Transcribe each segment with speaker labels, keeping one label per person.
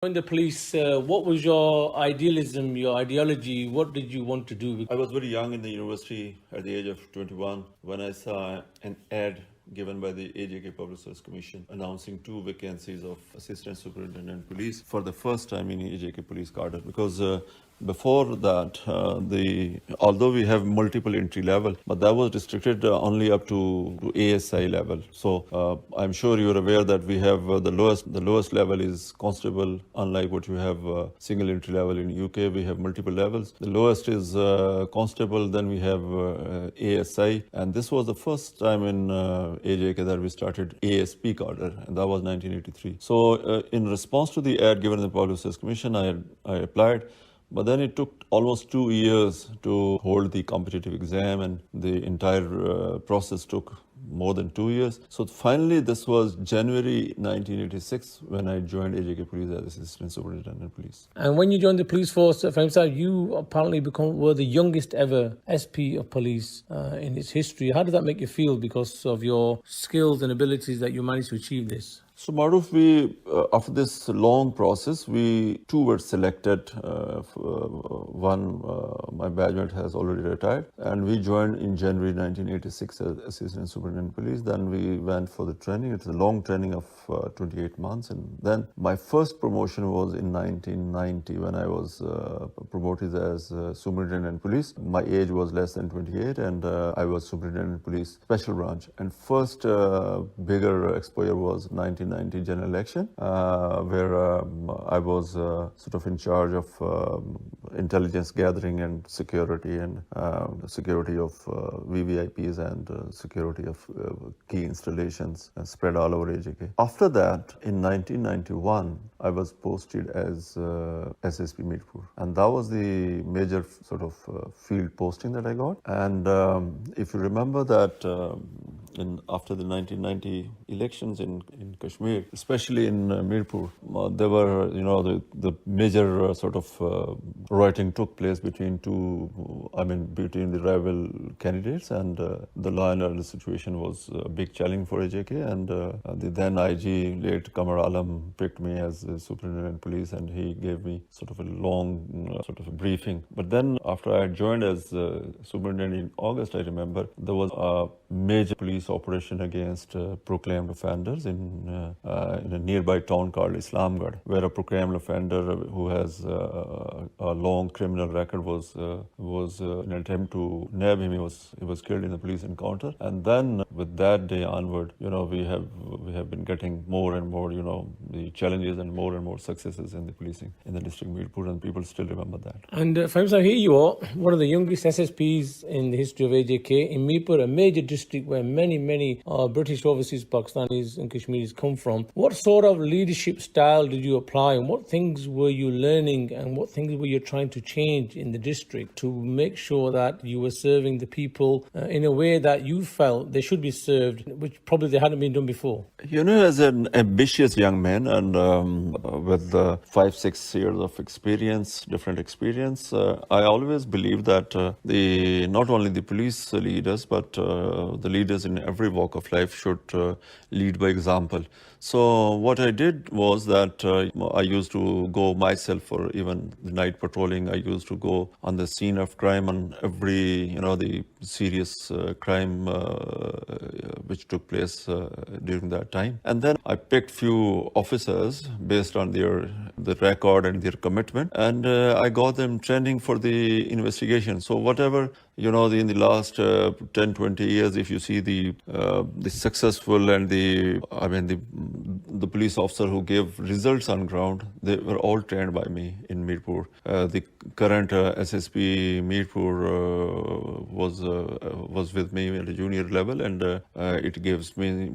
Speaker 1: In the police, what was your idealism, your ideology? What did you want to do?
Speaker 2: I was very young in the university at the age of 21 when I saw an ad given by the AJK Public Service Commission announcing 2 vacancies of Assistant Superintendent Police for the first time in AJK Police Cadre. Because before that, although we have multiple entry level, but that was restricted only up to ASI level. So I'm sure you're aware that we have the lowest level is constable. Unlike what you have single entry level in UK, we have multiple levels. The lowest is constable, then we have ASI, and this was the first time in AJK that we started ASP cadre, and that was 1983. So in response to the ad given in the Public Service Commission, I applied. But then it took almost 2 years to hold the competitive exam, and the entire process took more than 2 years. So finally, this was January 1986 when I joined AJK Police as Assistant Superintendent Police.
Speaker 1: And when you joined the police force, Fahim Sahib, you apparently were the youngest ever SP of police in its history. How did that make you feel because of your skills and abilities that you managed to achieve this?
Speaker 2: So Maruf, after this long process, we 2 were selected. One, my badgemate has already retired, and we joined in January 1986 as Assistant Superintendent Police. Then we went for the training. It's a long training of 28 months. And then my first promotion was in 1990 when I was promoted as Superintendent Police. My age was less than 28, and I was Superintendent Police Special Branch. And first bigger exposure was 1990 general election, where I was sort of in charge of intelligence gathering and security of VVIPs and security of key installations spread all over AJK. After that, in 1991, I was posted as SSP Mirpur, and that was the major sort of field posting that I got. And if you remember that after the 1990 elections in Kashmir, especially in Mirpur, there were, the major sort of rioting took place between the rival candidates, and the law and order situation was a big challenge for AJK. And the then IG, late Qamar Alam, picked me as Superintendent Police, and he gave me sort of a long sort of a briefing. But then after I joined as Superintendent in August, I remember there was a major police operation against proclaimed offenders in a nearby town called Islamgarh, where a proclaimed offender who has a long criminal record was in an attempt to nab him. He was killed in a police encounter. And then with that day onward, we have been getting more and more, the challenges and more successes in the policing in the district of Mirpur, and people still remember that.
Speaker 1: And Fahim Sahib, here you are, one of the youngest SSPs in the history of AJK in Mirpur, a major district where many British, overseas Pakistanis and Kashmiris come from. What sort of leadership style did you apply, and what things were you learning, and what things were you trying to change in the district to make sure that you were serving the people in a way that you felt they should be served, which probably they hadn't been done before?
Speaker 2: As an ambitious young man and with 5-6 years of experience, different experience, I always believe that not only the police leaders, but the leaders in every walk of life should lead by example. So what I did was that I used to go myself for even the night patrolling. I used to go on the scene of crime on every, the serious crime which took place during that time. And then I picked few officers based on the record and their commitment, and I got them training for the investigation. So whatever, in the last 10-20 years, if you see the successful and the police officer who gave results on ground, they were all trained by me in Mirpur. The current SSP Mirpur was with me at a junior level, and it gives me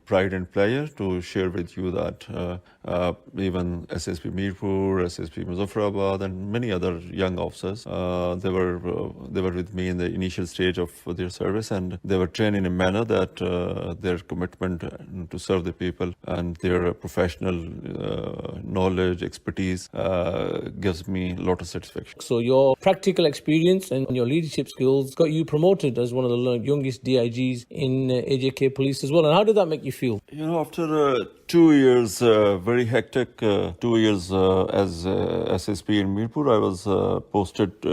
Speaker 2: pride and pleasure to share with you that even SSP Mirpur, SSP Muzaffarabad, and many other young officers, they were with me in the initial stage of their service, and they were trained in a manner that their commitment to serve the people and their professional knowledge, expertise gives me a lot of satisfaction.
Speaker 1: So your practical experience and your leadership skills got you promoted as one of the youngest DIGs in AJK Police as well. And how did that make you feel?
Speaker 2: After 2 years, very hectic 2 years as SSP in Mirpur. I was posted to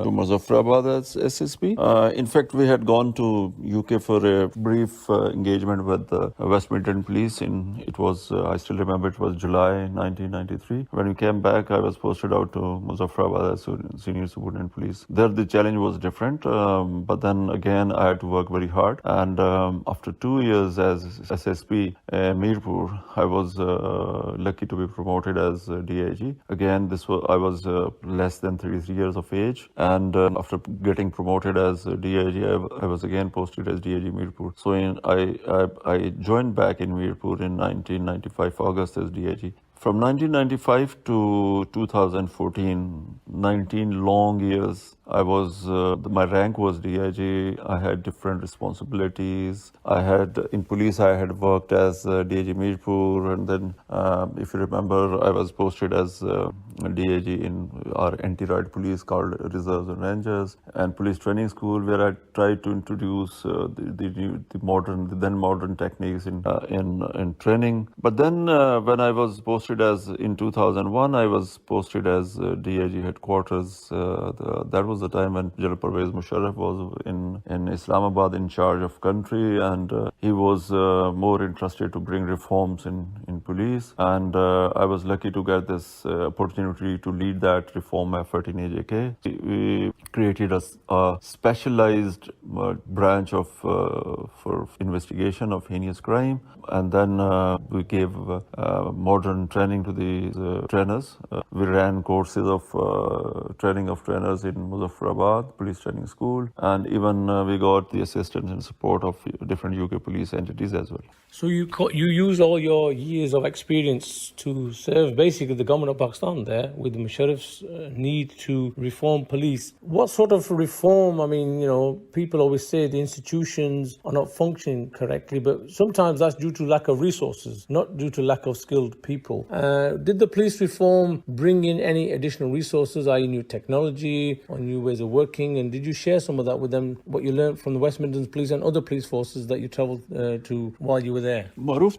Speaker 2: Muzaffarabad as SSP. In fact, we had gone to UK for a brief engagement with the West Midland Police. I still remember, it was July 1993. When we came back, I was posted out to Muzaffarabad as Senior Superintendent Police. There, the challenge was different, but then again, I had to work very hard. And after 2 years as SSP Mirpur, I was lucky to be promoted as DIG. Again, I was less than 33 years of age, and after getting promoted as DIG, I was again posted as DIG Mirpur. So I joined back in Mirpur in 1995 August as DIG. From 1995 to 2014, 19 long years, my rank was DIG. I had different responsibilities. In police, I had worked as DIG Mirpur, and then, if you remember, I was posted as DIG in our anti-riot police called Reserves and Rangers, and police training school, where I tried to introduce the then modern techniques in training. But then, when I was posted in 2001, I was posted as DIG headquarters. That was the time when General Pervez Musharraf was in Islamabad in charge of country, and he was more interested to bring reforms in police. And I was lucky to get this opportunity to lead that reform effort in AJK. We created a specialized branch for investigation of heinous crime, and then we gave modern training to the trainers. We ran courses of training of trainers in Muzaffarabad Police Training School, and even we got the assistance and support of different UK police entities as well.
Speaker 1: So you use all your years of experience to serve basically the government of Pakistan there with Musharraf's need to reform police. What sort of reform? I mean, people always say the institutions are not functioning correctly, but sometimes that's due to lack of resources, not due to lack of skilled people. Did the police reform bring in any additional resources, i.e. new technology or new ways of working? And did you share some of that with them, what you learned from the West Midlands Police and other police forces that you travelled to while you were there?
Speaker 2: Maruf,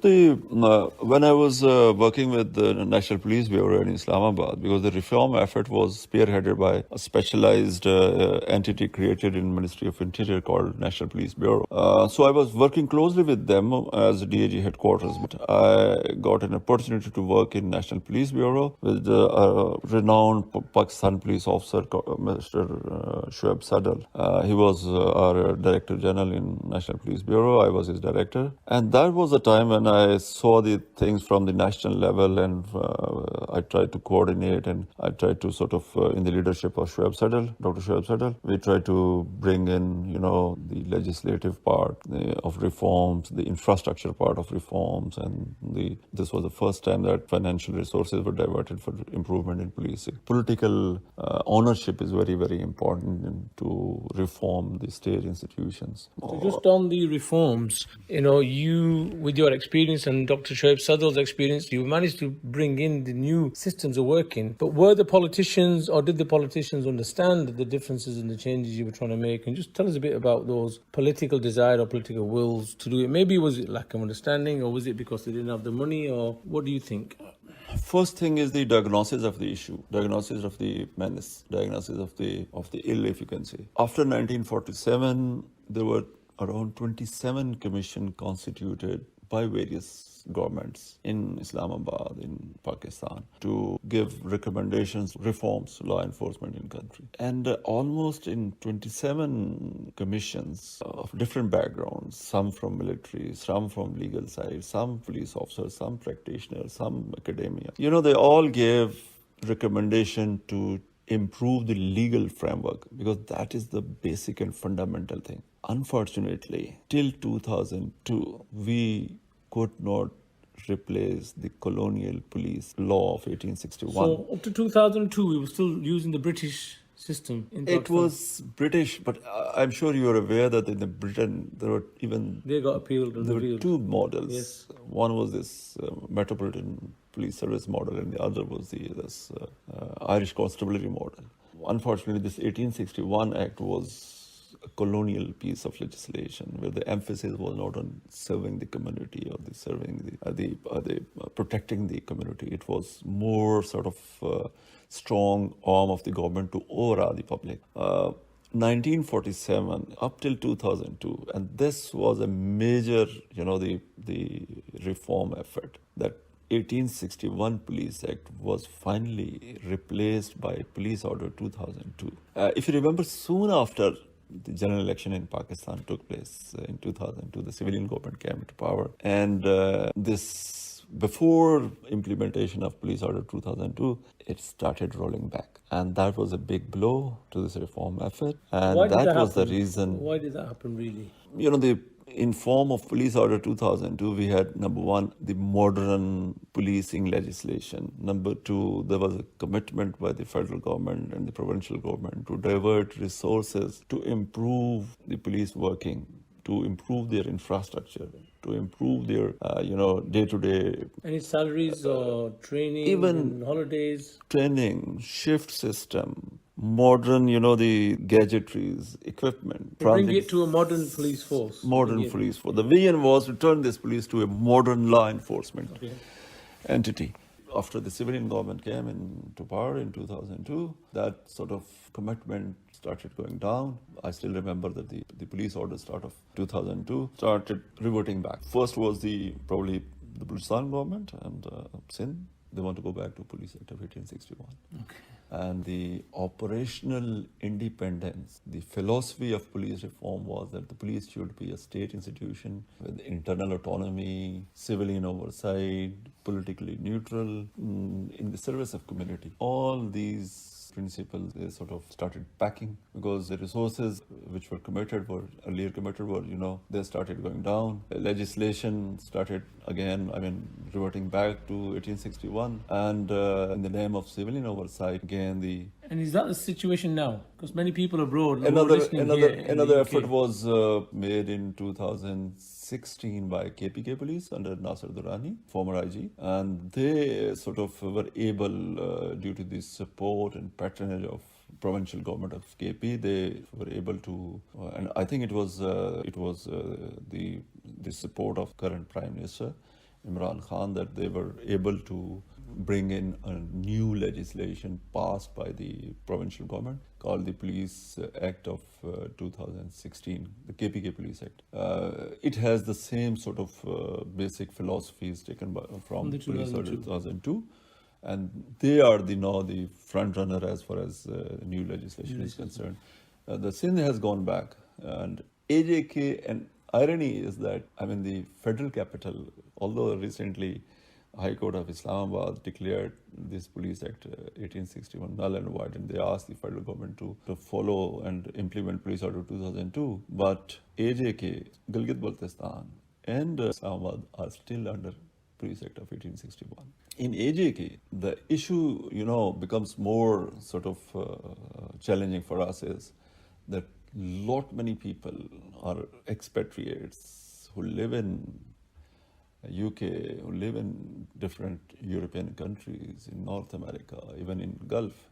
Speaker 2: when I was working with the National Police Bureau in Islamabad, because the reform effort was spearheaded by a specialized entity created in Ministry of Interior called National Police Bureau. So I was working closely with them as DIG headquarters. But I got an opportunity to work in National Police Bureau with a renowned Pakistan police officer, Mr. Shoaib Sadal. He was our Director General in National Police Bureau. I was his director. And that was the time when I saw the things from the national level, and I tried to coordinate, and I tried to in the leadership of Shoaib Sadal, Dr. Shoaib Sadal, we tried to bring in, the legislative part of reforms, the infrastructure part of reforms, and this was the first time that financial resources were diverted for improvement in policing. Political ownership is very, very important to reform the state institutions.
Speaker 1: So just on the reforms, you, with your experience and Dr. Shoaib Sadal's experience, you managed to bring in the new systems of working. But did the politicians understand the differences and the changes you were trying to make? And just tell us a bit about those political desire or political wills to do it. Maybe was it lack of understanding, or was it because they didn't have the money, or what do you think?
Speaker 2: First thing is the diagnosis of the issue, diagnosis of the menace, diagnosis of the ill, if you can say. After 1947, there were around 27 commissions constituted by various governments in Islamabad, in Pakistan, to give recommendations, reforms, law enforcement in country. And almost in 27 commissions of different backgrounds, some from military, some from legal side, some police officers, some practitioners, some academia. They all gave recommendation to improve the legal framework, because that is the basic and fundamental thing. Unfortunately, till 2002, we could not replace the colonial police law of 1861.
Speaker 1: So up to 2002, we were still using the British system in Pakistan.
Speaker 2: It was British, but I'm sure you're aware that in Britain,
Speaker 1: they got appealed.
Speaker 2: There were two models.
Speaker 1: Yes.
Speaker 2: One was this Metropolitan Police Service model, and the other was this Irish Constabulary model. Unfortunately, this 1861 Act was a colonial piece of legislation where the emphasis was not on serving the community or the serving the protecting the community. It was more sort of strong arm of the government to overawe the public. 1947 up till 2002, and this was a major, the reform effort, that 1861 Police Act was finally replaced by Police Order 2002. If you remember, soon after the general election in Pakistan took place in 2002, the civilian government came into power, and before implementation of Police Order 2002, it started rolling back. And that was a big blow to this reform effort. And
Speaker 1: Why did
Speaker 2: that
Speaker 1: that
Speaker 2: was the
Speaker 1: happen?
Speaker 2: reason.
Speaker 1: Why did that happen, really?
Speaker 2: In form of Police Order 2002, we had, number one, the modern policing legislation. Number two, there was a commitment by the federal government and the provincial government to divert resources to improve the police working, to improve their infrastructure, to improve their, day-to-day
Speaker 1: Any salaries or training,
Speaker 2: Even-
Speaker 1: and holidays?
Speaker 2: training, shift system, modern, the gadgetries, equipment.
Speaker 1: Bring
Speaker 2: transit-
Speaker 1: it to a modern police force.
Speaker 2: modern
Speaker 1: Bring it-
Speaker 2: police force. The vision was to turn this police to a modern law enforcement
Speaker 1: Okay.
Speaker 2: entity. After the civilian government came into power in 2002, that sort of commitment started going down. I still remember that the police order start of 2002 started reverting back. First was probably the Balochistan government and Sindh. They want to go back to Police Act of 1861.
Speaker 1: Okay.
Speaker 2: And the operational independence, the philosophy of police reform was that the police should be a state institution with internal autonomy, civilian oversight, politically neutral, in the service of community. All these principles, they sort of started packing because the resources which were earlier committed were, they started going down. Legislation started again, reverting back to 1861. And in the name of civilian oversight, again,
Speaker 1: And is that the situation now? Because many people abroad who are
Speaker 2: Another
Speaker 1: listening here in the
Speaker 2: another
Speaker 1: UK.
Speaker 2: effort was made in 2016 by KPK Police under Nasser Durrani, former IG, and they sort of were able, due to the support and patronage of provincial government of KP, they were able to, and I think it was the support of current Prime Minister Imran Khan, that they were able to bring in a new legislation passed by the provincial government called the Police Act of 2016, the KPK Police Act. It has the same sort of basic philosophies taken from
Speaker 1: the
Speaker 2: Police Order
Speaker 1: 2002.
Speaker 2: 2002. And they are now the front runner as far as new legislation is concerned. The Sindh has gone back, and AJK, and irony is that, the federal capital, although recently High Court of Islamabad declared this Police Act 1861 null and void, and they asked the federal government to follow and implement Police Order 2002. But AJK, Gilgit-Baltistan and Islamabad are still under Police Act of 1861. In AJK, the issue, becomes more sort of challenging for us is that many people are expatriates who live in UK, who live in different European countries, in North America, even in Gulf.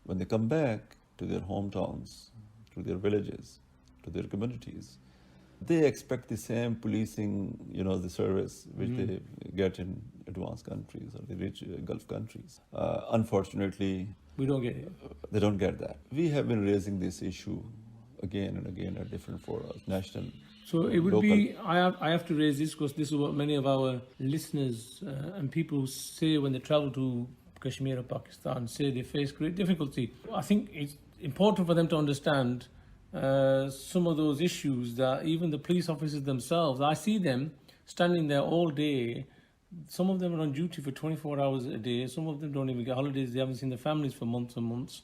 Speaker 2: When they come back to their hometowns, to their villages, to their communities, they expect the same policing, the service which they get in advanced countries or the rich Gulf countries. Unfortunately,
Speaker 1: We don't get it.
Speaker 2: they don't get that. We have been raising this issue again and again at different forums, national.
Speaker 1: So it would
Speaker 2: local.
Speaker 1: be, I have to raise this because this is what many of our listeners and people say when they travel to Kashmir or Pakistan, say they face great difficulty. I think it's important for them to understand some of those issues that even the police officers themselves, I see them standing there all day. Some of them are on duty for 24 hours a day. Some of them don't even get holidays. They haven't seen their families for months and months.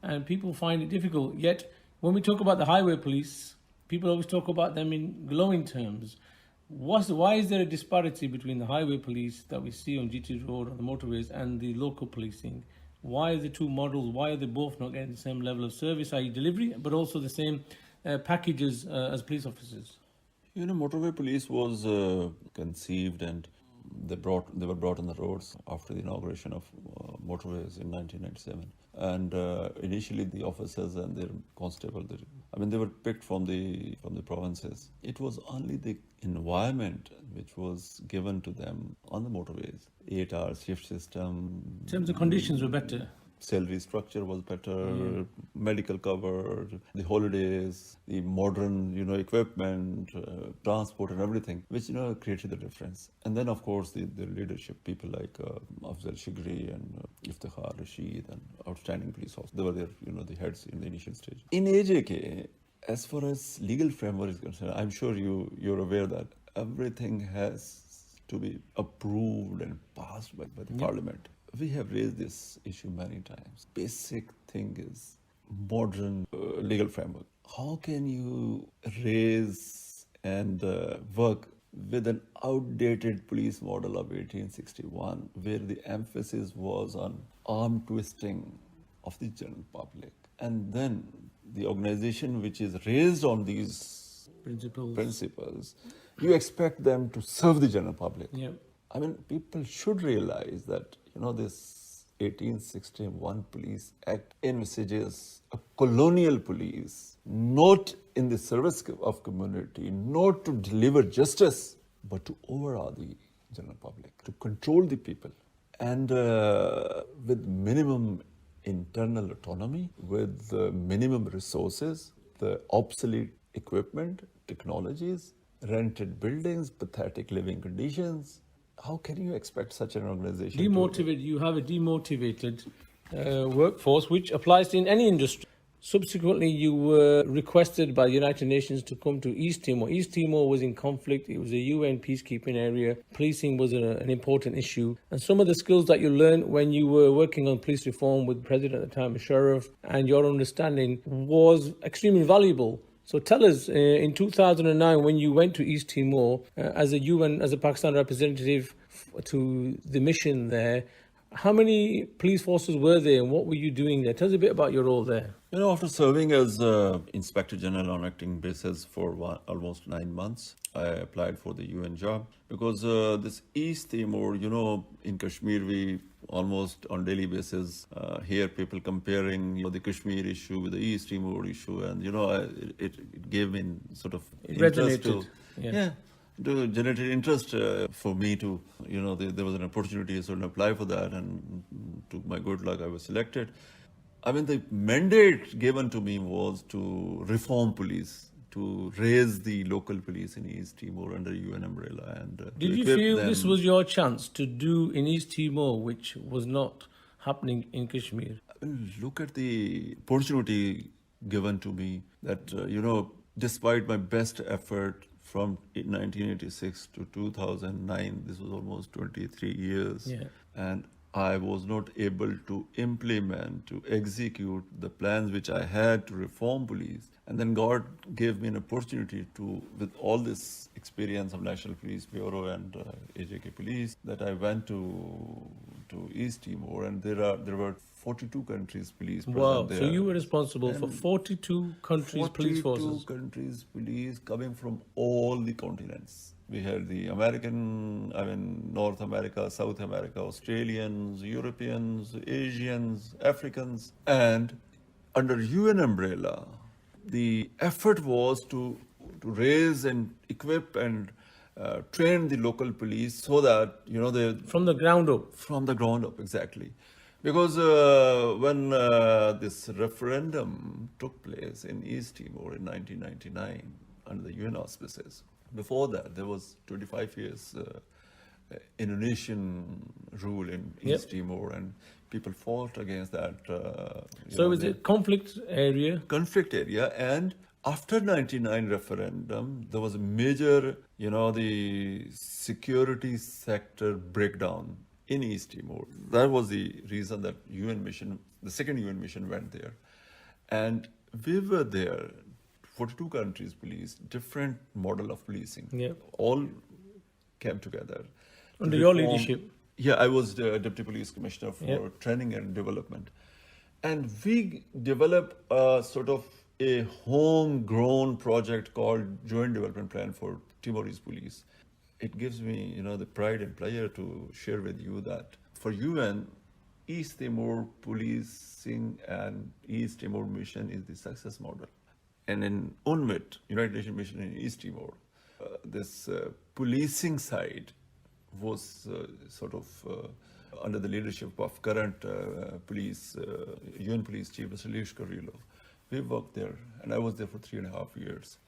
Speaker 1: And people find it difficult. Yet, when we talk about the highway police, people always talk about them in glowing terms. Why is there a disparity between the highway police that we see on GT Road, on the motorways, and the local policing? Why are the two models, why are they both not getting the same level of service, i.e. delivery, but also the same packages as police officers?
Speaker 2: Motorway police was conceived and they were brought on the roads after the inauguration of motorways in 1997. And initially the officers and their constable, the I mean, they were picked from the provinces. It was only the environment which was given to them on the motorways. 8-hour shift system.
Speaker 1: In terms of conditions were better.
Speaker 2: Salary structure was better, medical covered, the holidays, the modern, equipment, transport and everything, which, created the difference. And then, of course, the leadership, people like Afzal Shigri and Iftikhar Rashid and outstanding police officers. They were there, the heads in the initial stage. In AJK, as far as legal framework is concerned, I'm sure you're aware that everything has to be approved and passed by the parliament. We have raised this issue many times. Basic thing is modern legal framework. How can you raise and work with an outdated police model of 1861 where the emphasis was on arm twisting of the general public? And then the organization which is raised on these principles, you expect them to serve the general public.
Speaker 1: Yeah.
Speaker 2: I mean, people should realize that, this 1861 Police Act envisages a colonial police, not in the service of community, not to deliver justice, but to overawe the general public, to control the people. And with minimum internal autonomy, with minimum resources, the obsolete equipment, technologies, rented buildings, pathetic living conditions. How can you expect such an organization
Speaker 1: You have a demotivated workforce, which applies in any industry. Subsequently, you were requested by the United Nations to come to East Timor. East Timor was in conflict. It was a UN peacekeeping area. Policing was an important issue. And some of the skills that you learned when you were working on police reform with the President at the time, Musharraf, and your understanding was extremely valuable. So tell us, in 2009, when you went to East Timor as a Pakistan representative to the mission there, how many police forces were there and what were you doing there? Tell us a bit about your role there.
Speaker 2: After serving as Inspector General on acting basis for almost 9 months, I applied for the UN job because this East Timor, in Kashmir, we almost on daily basis hear people comparing the Kashmir issue with the East Timor issue, and it gave me sort of interest to generated interest for me to, there was an opportunity to apply for that, and to my good luck, I was selected. I mean, the mandate given to me was to reform police, to raise the local police in East Timor under UN umbrella. And
Speaker 1: did you feel this was your chance to do in East Timor, which was not happening in Kashmir?
Speaker 2: I mean, look at the opportunity given to me that, despite my best effort from 1986 to 2009, this was almost 23 years.
Speaker 1: Yeah.
Speaker 2: And I was not able to implement, to execute the plans which I had to reform police. And then God gave me an opportunity to, with all this experience of National Police Bureau and AJK Police, that I went to East Timor, and there were 42 countries police present there.
Speaker 1: So you were responsible for 42 countries police forces.
Speaker 2: 42 countries police coming from all the continents. We had the North America, South America, Australians, Europeans, Asians, Africans. And under UN umbrella, the effort was to raise and equip and train the local police so that,
Speaker 1: From the ground up.
Speaker 2: From the ground up, exactly. Because when this referendum took place in East Timor in 1999 under the UN auspices, before that there was 25 years Indonesian rule in East Timor, and people fought against that.
Speaker 1: So it was a conflict area?
Speaker 2: Conflict area, and after 99 referendum, there was a major, the security sector breakdown in East Timor. That was the reason that UN mission, the second UN mission went there. And we were there, 42 countries police, different model of policing.
Speaker 1: Yeah.
Speaker 2: All came together.
Speaker 1: Under your leadership?
Speaker 2: Yeah, I was the Deputy Police Commissioner for Training and Development. And we developed a sort of a homegrown project called Joint Development Plan for Timorese Police. It gives me, the pride and pleasure to share with you that for UN, East Timor policing and East Timor mission is the success model. And in UNMIT, United Nations Mission in East Timor, this policing side was sort of under the leadership of current UN Police Chief, Mr. Luis Carrillo. We worked there, and I was there for 3.5 years.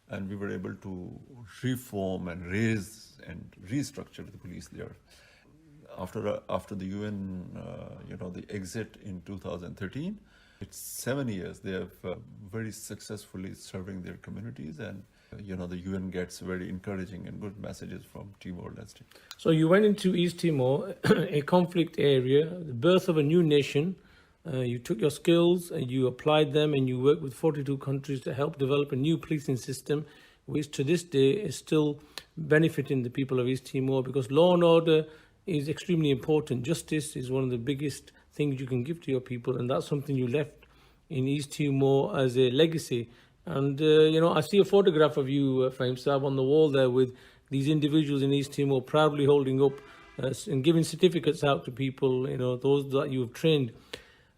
Speaker 2: And we were able to reform and raise and restructure the police there. After the UN, the exit in 2013, it's 7 years. They have very successfully serving their communities, and the UN gets very encouraging and good messages from Timor-Leste.
Speaker 1: So you went into East Timor, a conflict area, the birth of a new nation. You took your skills and you applied them, and you worked with 42 countries to help develop a new policing system, which to this day is still benefiting the people of East Timor, because law and order is extremely important. Justice is one of the biggest things you can give to your people, and that's something you left in East Timor as a legacy. And, I see a photograph of you, Fahim Saab, on the wall there with these individuals in East Timor proudly holding up and giving certificates out to people, those that you have trained.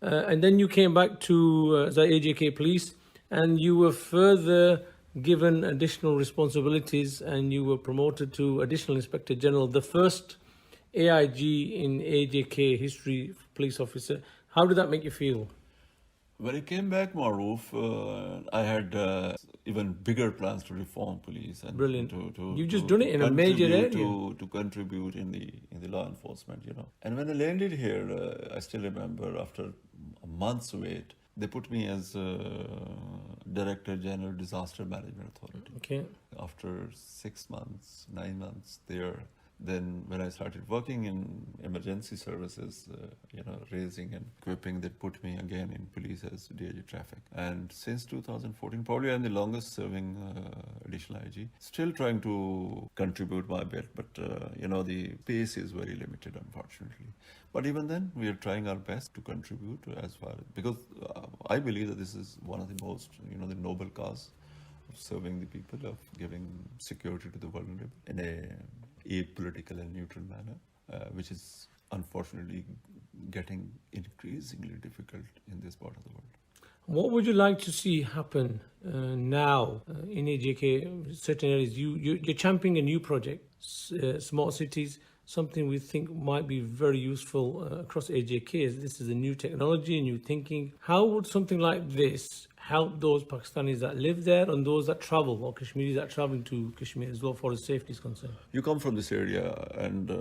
Speaker 1: And then you came back to the AJK police, and you were further given additional responsibilities, and you were promoted to Additional Inspector General, the first AIG in AJK history police officer. How did that make you feel?
Speaker 2: When I came back, Maruf, I had even bigger plans to reform police and
Speaker 1: Brilliant.
Speaker 2: To
Speaker 1: You've just done it in a major area.
Speaker 2: To contribute in the law enforcement, And when I landed here, I still remember after a month's wait, they put me as Director General Disaster Management Authority.
Speaker 1: Okay.
Speaker 2: After 6 months, 9 months there, then when I started working in emergency services, raising and equipping, they put me again in police as DIG traffic. And since 2014, probably I'm the longest serving additional IG. Still trying to contribute my bit, but the pace is very limited, unfortunately. But even then, we are trying our best to contribute as far as, because I believe that this is one of the most, the noble cause of serving the people, of giving security to the vulnerable in a apolitical and neutral manner, which is unfortunately getting increasingly difficult in this part of the world.
Speaker 1: What would you like to see happen now in AJK, certain areas? You're championing a new project, smart cities, something we think might be very useful across AJK. This is a new technology, new thinking. How would something like this help those Pakistanis that live there and those that travel, or Kashmiris that are traveling to Kashmir as well, for as safety is concerned?
Speaker 2: You come from this area and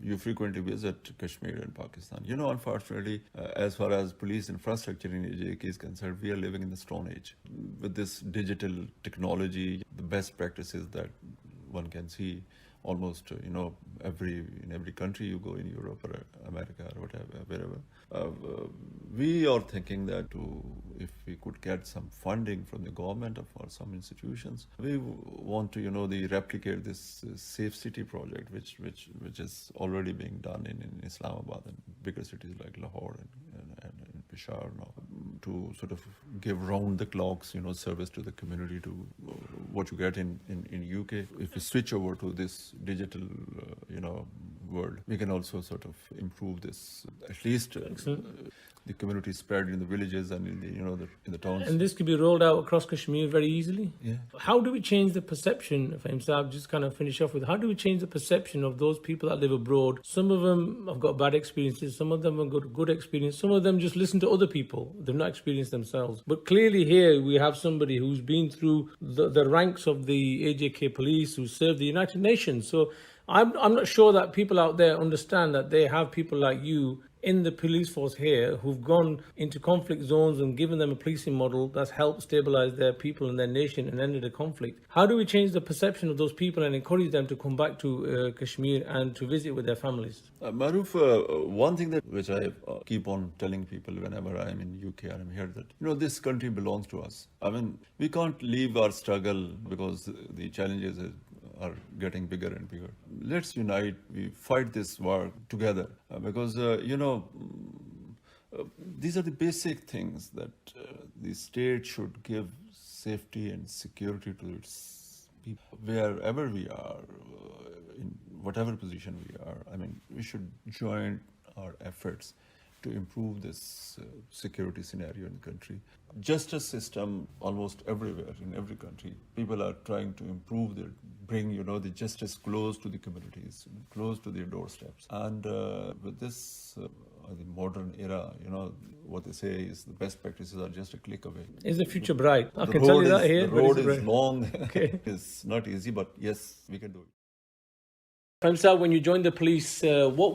Speaker 2: you frequently visit Kashmir and Pakistan. Unfortunately, as far as police infrastructure in AJK is concerned, we are living in the Stone Age. With this digital technology, the best practices that one can see almost, in every country you go in Europe or America or whatever, wherever. We are thinking that if we could get some funding from the government or for some institutions, we want to, replicate this Safe City project, which is already being done in Islamabad and bigger cities like Lahore and Peshawar now, to sort of give round the clocks, service to the community, to what you get in UK. If we switch over to this digital, world, we can also sort of improve this, at least the community spread in the villages and in the towns.
Speaker 1: And this could be rolled out across Kashmir very easily.
Speaker 2: Yeah.
Speaker 1: How do we change the perception, Fahim Saab, just kind of finish off with, how do we change the perception of those people that live abroad? Some of them have got bad experiences, some of them have got good experience, some of them just listen to other people, they've not experienced themselves. But clearly here we have somebody who's been through the ranks of the AJK police, who served the United Nations. So I'm not sure that people out there understand that they have people like you in the police force here who've gone into conflict zones and given them a policing model that's helped stabilize their people and their nation and ended a conflict. How do we change the perception of those people and encourage them to come back to Kashmir and to visit with their families?
Speaker 2: Maruf, one thing which I keep on telling people whenever I'm in UK and I'm here, that this country belongs to us. I mean, we can't leave our struggle because the challenges are getting bigger and bigger. Let's unite, we fight this war together, because these are the basic things that the state should give safety and security to its people. Wherever we are, in whatever position we are, I mean, we should join our efforts to improve this security scenario in the country. Justice system almost everywhere in every country. People are trying to improve bring the justice close to the communities, close to their doorsteps. And with this, the modern era, what they say is the best practices are just a click away.
Speaker 1: Is the future bright? I
Speaker 2: The
Speaker 1: can tell you
Speaker 2: road
Speaker 1: that here.
Speaker 2: The
Speaker 1: but
Speaker 2: road
Speaker 1: it's
Speaker 2: is
Speaker 1: bright.
Speaker 2: long.
Speaker 1: Okay.
Speaker 2: It's not easy, but yes, we can do it.
Speaker 1: Prem Sahib, when you joined the police, what